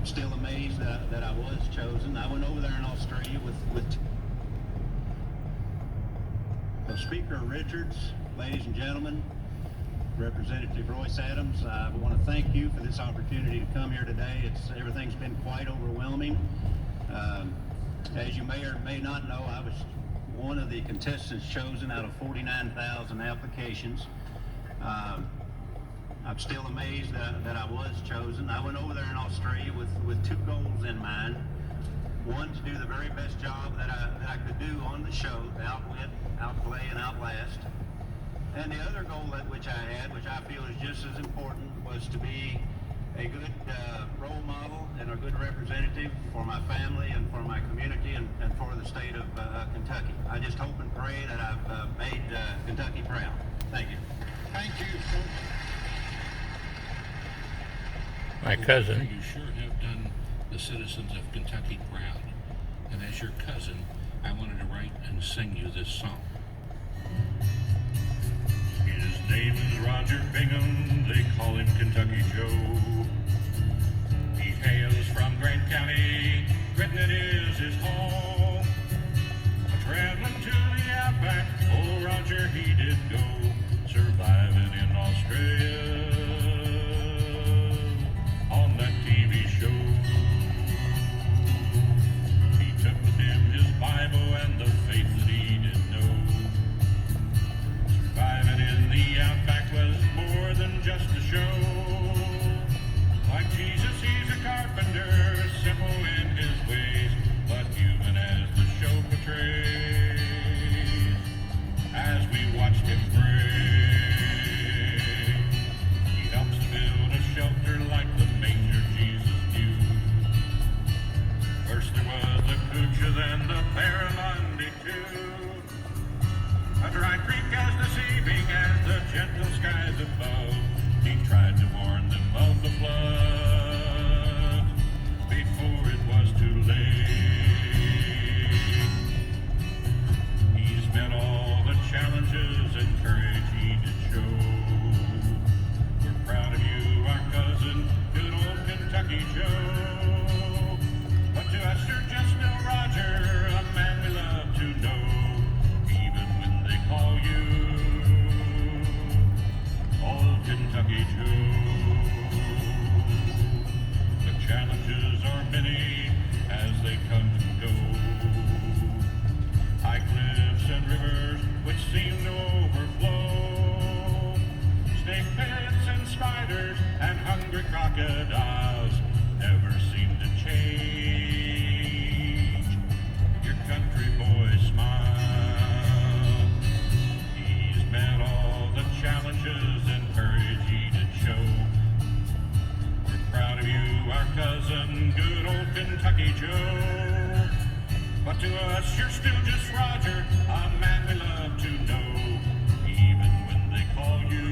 I'm still amazed that I was chosen. I went over there in Australia with Speaker Richards, ladies and gentlemen, Representative Royce Adams. I want to thank you for this opportunity to come here today. Everything's been quite overwhelming. As you may or may not know, I was one of the contestants chosen out of 49,000 applications. I'm still amazed that I was chosen. I went over there in Australia with two goals in mind. One, to do the very best job that I could do on the show, to outwit, outplay, and outlast. And the other goal which I had, which I feel is just as important, was to be a good role model and a good representative for my family and for my community and for the state of Kentucky. I just hope and pray that I've made Kentucky proud. Thank you. Thank you. My cousin. You sure have done the citizens of Kentucky proud. And as your cousin, I wanted to write and sing you this song. His name is Roger Bingham, they call him Kentucky Joe. He hails from Grant County, Britain it is his home. Traveling to the outback, oh Roger he did go, surviving in Australia on that TV show. He took with him his Bible and the faith that he did know. Surviving in the outback was more than just a show. Like Jesus, he's a carpenter, simple in his ways, but human as the show portrays. As we watched him pray, he helps to build a shelter like the manger Jesus knew. First there was the Coocha, then the Barramundi too. A dry creek as deceiving as the gentle skies above. He tried to warn them of the flood before it was too late. He's met all the challenges and courage he did show. We're proud of you, our cousin, good old Kentucky Joe. But to us you're just still Roger, a man we love to know. Even when they call you old Kentucky Joe. The challenges are many as they come and go. High cliffs and rivers which seem to overflow. Snake pits and spiders and hungry crocodiles never seem to change. Your country boy smile. He's met all the challenges and courage he did show. We're proud of you, our cousin, good old Kentucky Joe. But to us, you're still just Roger, a man we love to know. Even when they call you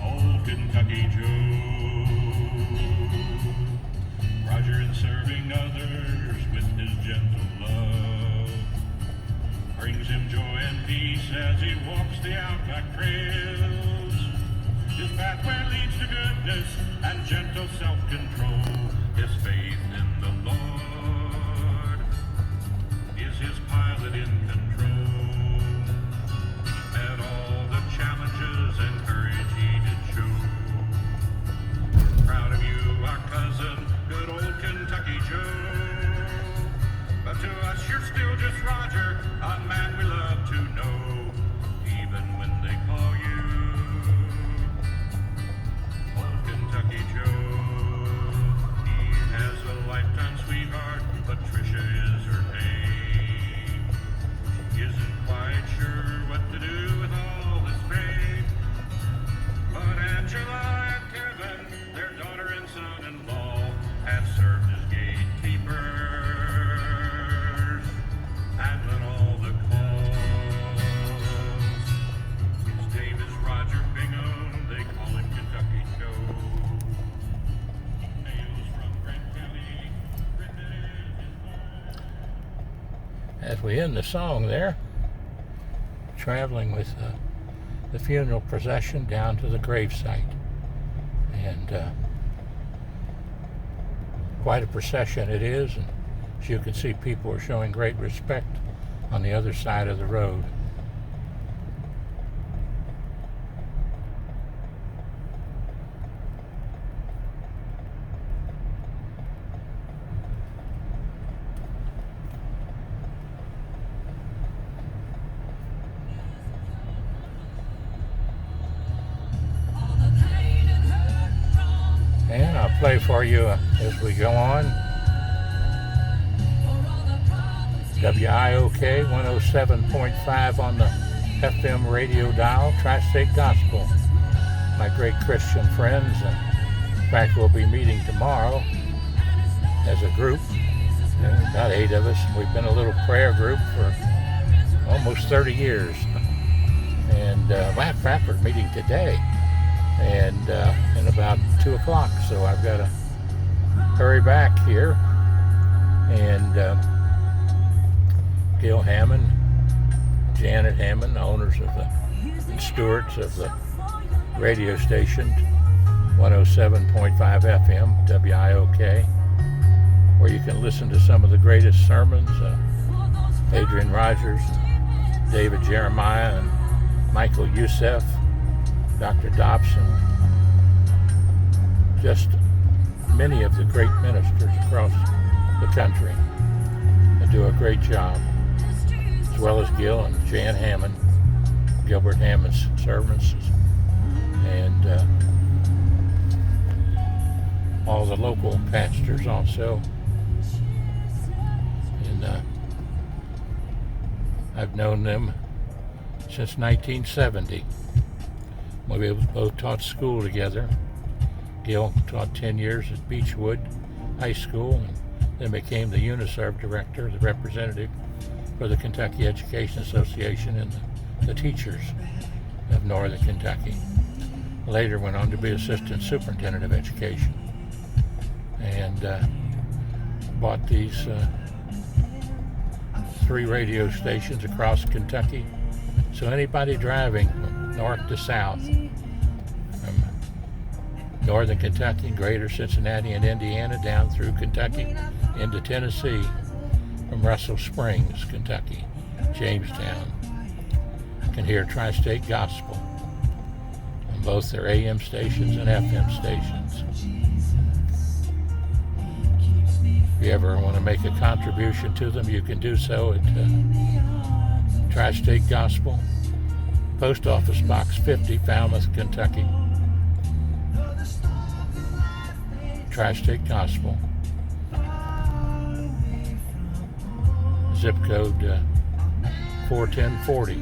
old Kentucky Joe. Roger in serving others with his gentle love brings him joy and peace as he walks the outback trails. His pathway leads to goodness and gentle self-control. His faith in the Lord is his pilot in control. He met all the challenges and courage he did show. We're proud of you, our cousin, good old Kentucky Joe. But to us you're still just Roger, a man we love to know. Even when they call you old Kentucky Joe. He has a lifetime sweetheart, Patricia is her name. She isn't quite sure what to do with all this fame. But Angela and Kevin, their daughter and son-in-law, have served as gatekeepers and let all the calls. His name is Roger Bingham, they call him Kentucky Joe. He hails from Grant County, Britain is his home. As we end the song there, traveling with the funeral procession down to the gravesite. And quite a procession it is, and as you can see, people are showing great respect on the other side of the road. And I'll play for you as we go on. WIOK 107.5 on the FM radio dial, Tri-State Gospel. My great Christian friends. In fact, we'll be meeting tomorrow as a group, about 8 of us. We've been a little prayer group for almost 30 years. And matter of fact, we're meeting today and in about 2 o'clock, so I've got to hurry back here. And Gil Hammond, Janet Hammond, the owners of and stewards of the radio station 107.5 FM WIOK, where you can listen to some of the greatest sermons, Adrian Rogers, David Jeremiah, and Michael Youssef, Dr. Dobson, just many of the great ministers across the country that do a great job, as well as Gil and Jan Hammond, Gilbert Hammond's servants, and all the local pastors also. And I've known them since 1970. We both taught school together. Gil taught 10 years at Beechwood High School, and then became the UNISERV director, the representative for the Kentucky Education Association and the teachers of Northern Kentucky. Later went on to be assistant superintendent of education, and bought these 3 radio stations across Kentucky. So anybody driving from north to south, from northern Kentucky, greater Cincinnati and Indiana, down through Kentucky into Tennessee, from Russell Springs, Kentucky, Jamestown, can hear Tri-State Gospel on both their AM stations and FM stations. If you ever want to make a contribution to them, you can do so at Tri-State Gospel, Post Office Box 50, Falmouth, Kentucky. Tri-State Gospel. Zip code 41040.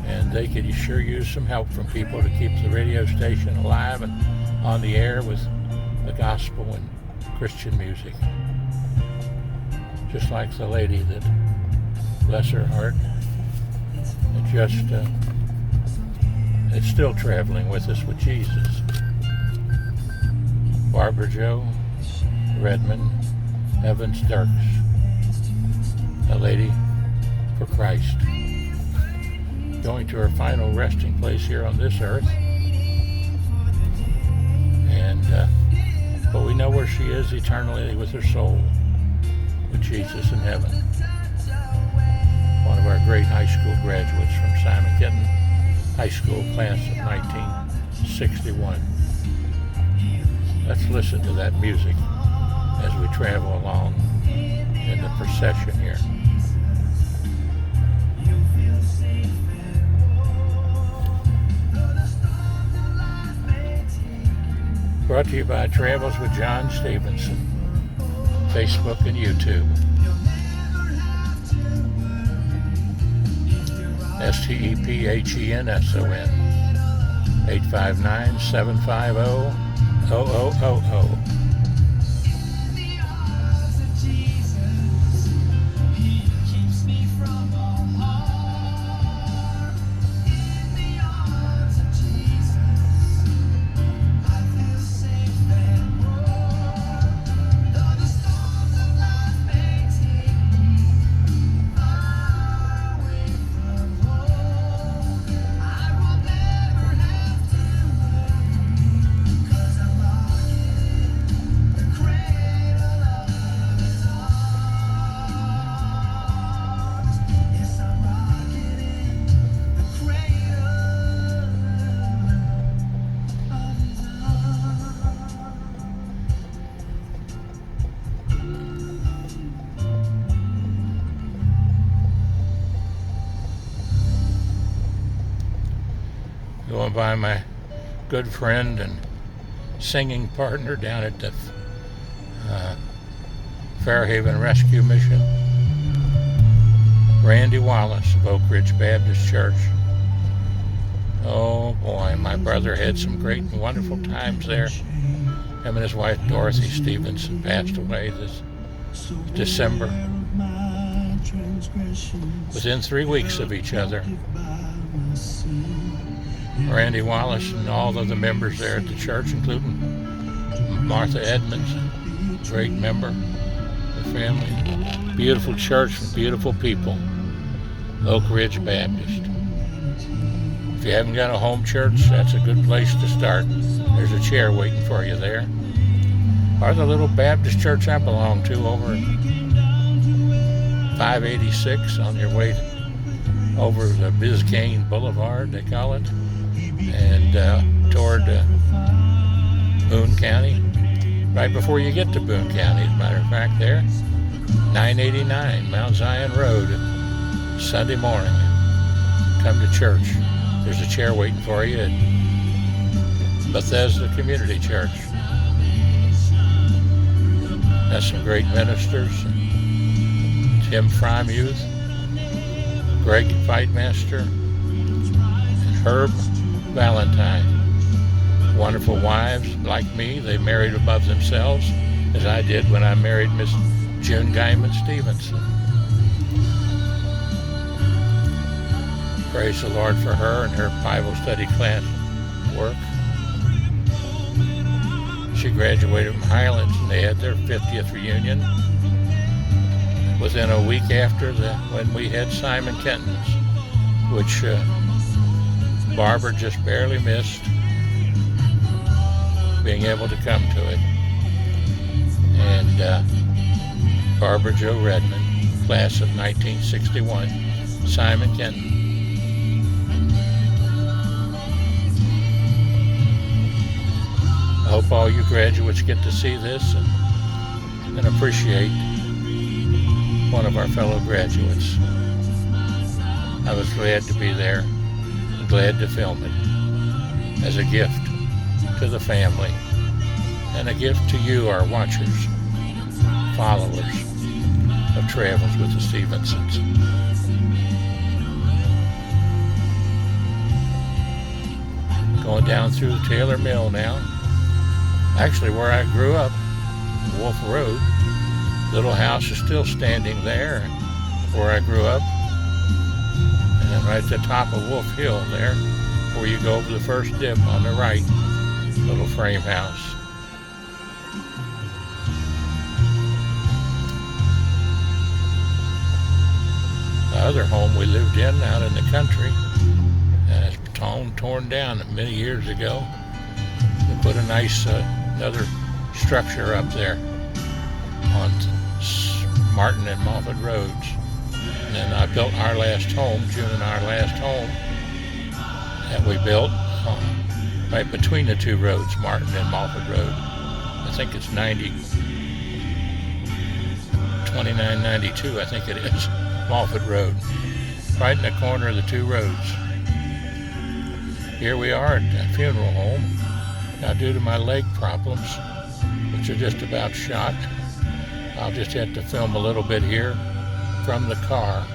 And they could sure use some help from people to keep the radio station alive and on the air with the gospel and Christian music. Just like the lady that, bless her heart, that just is still traveling with us with Jesus. Barbara Jo Redman-Evans-Dirkes, a lady for Christ, going to her final resting place here on this earth. And but we know where she is eternally with her soul, with Jesus in heaven. One of our great high school graduates from Simon Kenton High School class of 1961. Let's listen to that music as we travel along in the procession here. Brought to you by Travels with John Stephenson, Facebook and YouTube. STEPHENSON 859-750-0000. by my good friend and singing partner down at the Fairhaven Rescue Mission, Randy Wallace of Oak Ridge Baptist Church. Oh boy, my brother had some great and wonderful times there. Him and his wife Dorothy Stephenson passed away this December, within 3 weeks of each other. Randy Wallace and all of the members there at the church, including Martha Edmonds, great member of the family. Beautiful church and beautiful people, Oak Ridge Baptist. If you haven't got a home church, that's a good place to start. There's a chair waiting for you there. Or the little Baptist church I belong to over at 586 on your way over the Biscayne Boulevard, they call it, and toward Boone County. Right before you get to Boone County, as a matter of fact, there, 989 Mount Zion Road, Sunday morning. Come to church. There's a chair waiting for you at Bethesda Community Church. That's some great ministers. Tim Frymuth, Greg Fightmaster, and Herb Valentine. Wonderful wives like me. They married above themselves, as I did when I married Miss June Guyman Stephenson. Praise the Lord for her and her Bible study class work. She graduated from Highlands and they had their 50th reunion within a week after when we had Simon Kenton's, which Barbara just barely missed being able to come to it. And Barbara Jo Redman, class of 1961, Simon Kenton. I hope all you graduates get to see this and appreciate one of our fellow graduates. I was glad to be there and glad to film it as a gift to the family and a gift to you, our watchers, followers of Travels with the Stephensons. Going down through the Taylor Mill now. Actually, where I grew up, Wolf Road, little house is still standing there where I grew up. And then right at the top of Wolf Hill there, where you go over the first dip on the right, little frame house. The other home we lived in out in the country, it's torn down many years ago. We put a nice another structure up there on Martin and Moffett Roads. And then I built our last home, June and our last home, that we built right between the two roads, Martin and Moffett Road. I think it's 2992, I think it is, Moffett Road, right in the corner of the two roads. Here we are at the funeral home. Now, due to my leg problems, which are just about shot, I'll just have to film a little bit here from the car.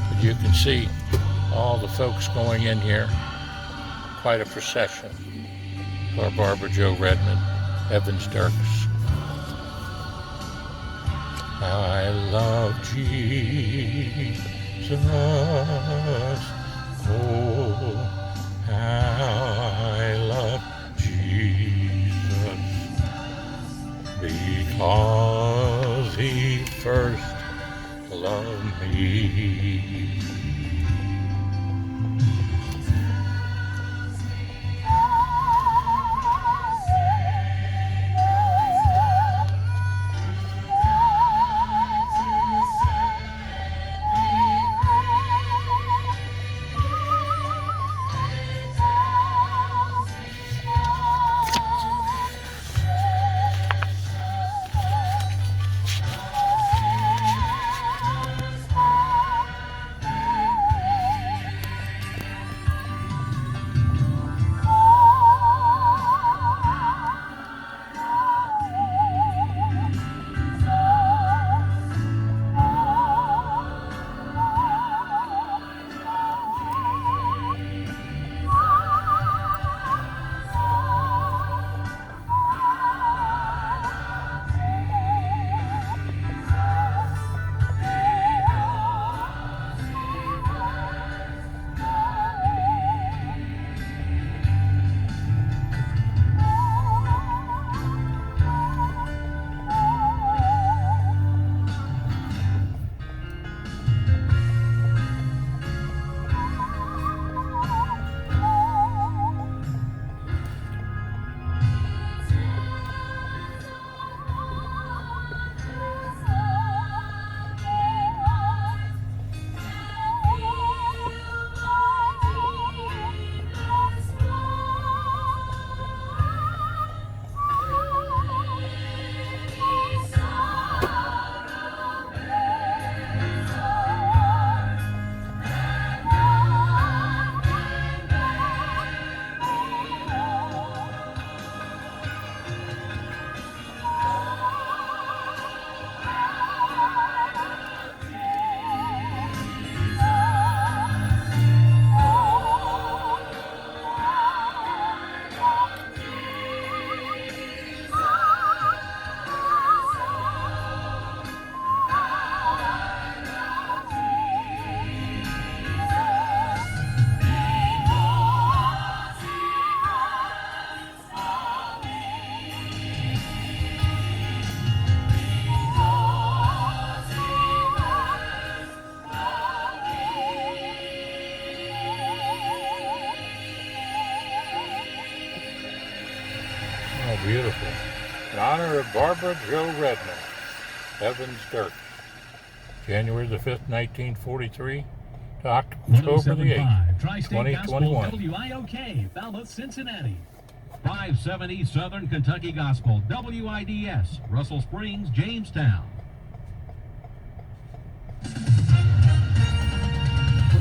But you can see all the folks going in here. Quite a procession for Barbara Jo Redman-Evans-Dirkes. I love Jesus. Oh, how I love Jesus, because he first loved me. Barbara Jo Redman-Evans-Dirkes. January the 5th, 1943 to October the 8th, 2021. WIOK, Falmouth, Cincinnati. 570 Southern Kentucky Gospel, WIDS, Russell Springs, Jamestown. With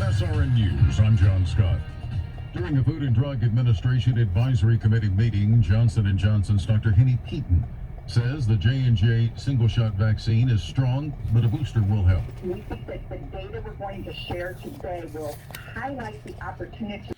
SRN News, I'm John Scott. During a Food and Drug Administration Advisory Committee meeting, Johnson & Johnson's Dr. Henny Peaton says the J&J single-shot vaccine is strong, but a booster will help. We think that the data we're going to share today will highlight the opportunity